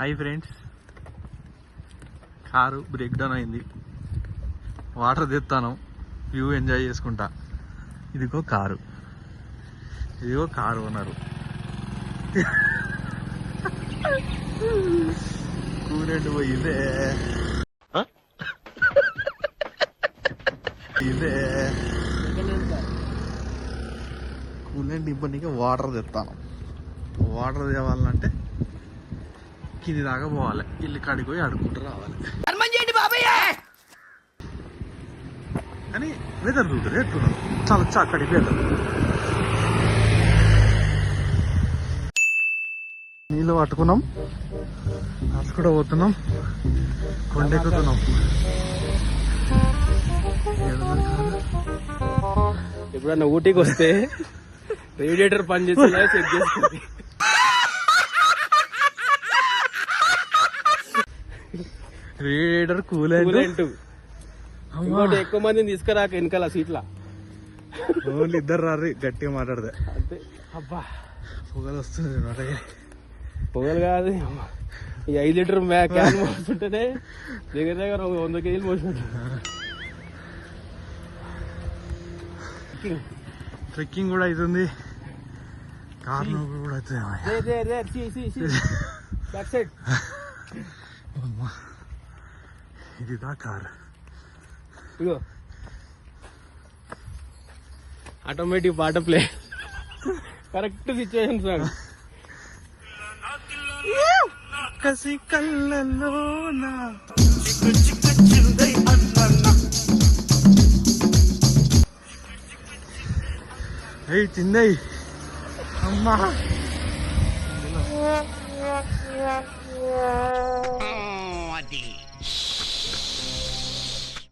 Hi friends, car break down అయింది. Water తెస్తాను, view enjoy చేసుకుంటా. ఇదిగో కారు ఉన్నారు. కూరెంట్ పోయిందే కూలెంట్ ఇబ్బందిగా వాటర్ తెస్తాను. వాటర్ తేవాలంటే కింది దాకా పోవాలి, ఇల్లు కాడికి పోయి అడుక్కుంటూ రావాలి. కానీ వెదర్ చూడరు ఎట్టున్నాం, చాలా చక్కటి వెదర్. నీళ్ళు పట్టుకున్నాం, అటు కూడా పోతున్నాం, కొండెక్కుతున్నాం. ఎప్పుడన్నా ఊటీకి వస్తే రేడియేటర్ పని చేస్తుందా చెక్ చేసుకోండి. రేడియేటర్ కూలెంట్ ఇంకోటి ఎక్కువ మందిని తీసుకురాక వెనకాల సీట్లా ఓన్లీ ఇద్దరు రారు, గట్టిగా మాట్లాడదే అంతే. అబ్బా పొగలు వస్తుంది. పొగలు కాదు, ఈ 5 లీటర్ క్యాన్ మోస్తుంటేనే దగ్గర దగ్గర 100 కేజీలు మోస్తుంటారు. ట్రెక్కింగ్ కూడా అవుతుంది, కార్ కూడా అవుతుంది. ఇదిదా కార్. ఇగో ఆటోమేటిక్ పాట ప్లే, కరెక్ట్ సిచ్యువేషన్ సాంగ్. కసి కళ్ళలో చిందయ్ అమ్మా.